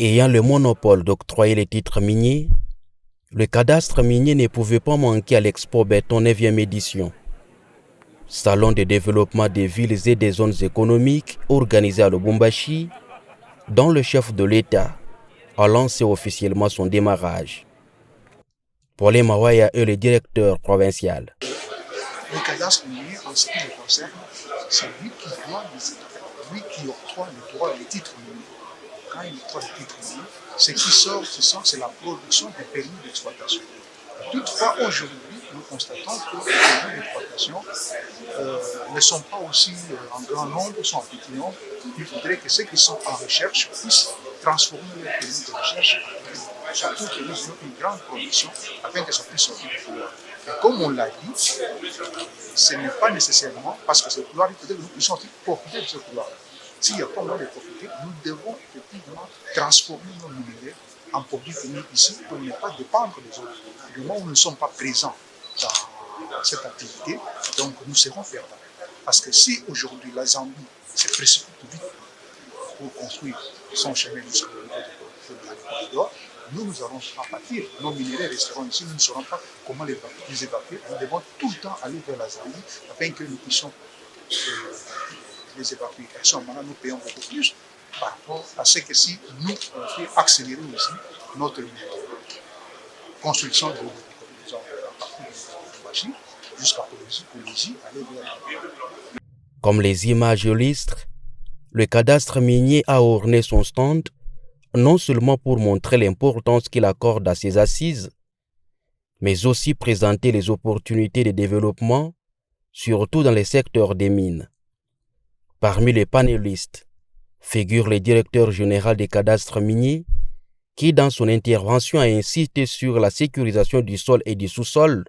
Ayant le monopole d'octroyer les titres miniers, le cadastre minier ne pouvait pas manquer à l'Expo Béton 9e édition. Salon de développement des villes et des zones économiques organisé à Lubumbashi, dont le chef de l'État a lancé officiellement son démarrage. Paul Mawaya est le directeur provincial. Le cadastre minier, en ce qui le concerne, c'est lui qui octroie le droit des titres miniers. Quand il octroie les titres miniers, ce qui sort, c'est la production des permis d'exploitation. Toutefois, aujourd'hui, nous constatons que les permis d'exploitation ne sont pas aussi en grand nombre, sont en petit nombre. Il faudrait que ceux qui sont en recherche puissent transformer leurs permis de recherche en surtout que nous ayons une grande production afin que ça puisse sortir du couloir. Et comme on l'a dit, ce n'est pas nécessairement parce que ce couloir, il faudrait que nous puissions profiter de ce couloir. S'il y a pas moyen de profiter, nous devons effectivement transformer nos minerais en produits finis ici pour ne pas dépendre des autres. Du moment où nous ne sommes pas présents dans cette activité, donc nous serons perdants. Parce que si aujourd'hui la Zambie se précipite vite pour construire son chemin jusqu'au niveau de corridor, nous allons en pâtir. Nos minerais resteront ici, nous ne saurons pas comment les évacuer. Nous devons tout le temps aller vers la Zambie afin que nous puissions les évacuer. À ce moment-là, nous payons beaucoup plus par rapport à ce que si nous on fait accélérer aussi notre construction de à partir de Bachi jusqu'à Polésie, aller vers la... Comme les images illustrent, le cadastre minier a orné son stand non seulement pour montrer l'importance qu'il accorde à ses assises, mais aussi présenter les opportunités de développement, surtout dans les secteurs des mines. Parmi les panélistes figure le directeur général des cadastres miniers qui, dans son intervention, a insisté sur la sécurisation du sol et du sous-sol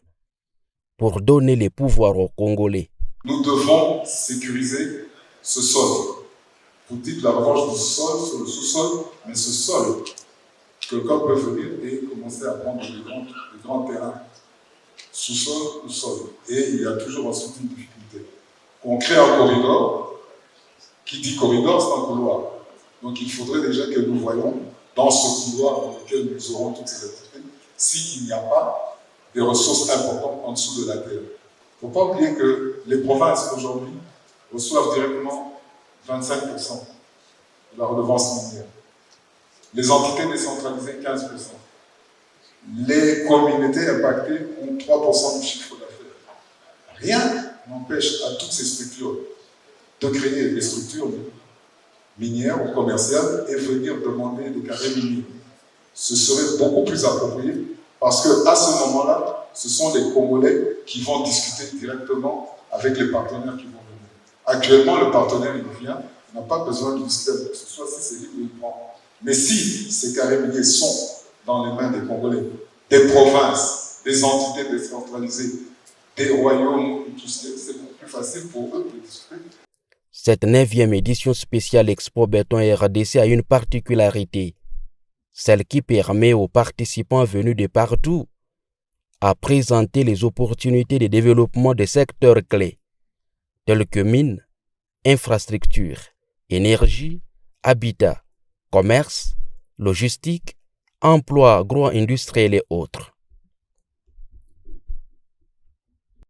pour donner les pouvoirs aux Congolais. Nous devons sécuriser ce sol. Vous dites la revanche du sol sur le sous-sol, mais ce sol, quelqu'un peut venir et commencer à prendre de grands terrains, sous-sol ou sol. Et il y a toujours ensuite une difficulté. On crée un corridor. Qui dit corridor, c'est un couloir. Donc il faudrait déjà que nous voyions dans ce couloir dans lequel nous aurons toutes ces activités, s'il n'y a pas des ressources importantes en dessous de la terre. Il ne faut pas oublier que les provinces aujourd'hui reçoivent directement 25% de la redevance minière. Les entités décentralisées, 15%. Les communautés impactées ont 3% du chiffre d'affaires. Rien n'empêche à toutes ces structures de créer des structures minières ou commerciales et venir demander des carrés miniers. Ce serait beaucoup plus approprié parce qu'à ce moment-là, ce sont les Congolais qui vont discuter directement avec les partenaires qui vont venir. Actuellement, le partenaire, il vient, il n'a pas besoin de discuter avec ce soit si c'est lui ou il prend. Mais si ces carrés miniers sont dans les mains des Congolais, des provinces, des entités décentralisées, des royaumes, tout ça, c'est beaucoup plus facile pour eux de discuter. Cette 9e édition spéciale Expo Béton RDC a une particularité, celle qui permet aux participants venus de partout à présenter les opportunités de développement des secteurs clés, tels que mines, infrastructures, énergie, habitat, commerce, logistique, emploi agro-industriel et autres.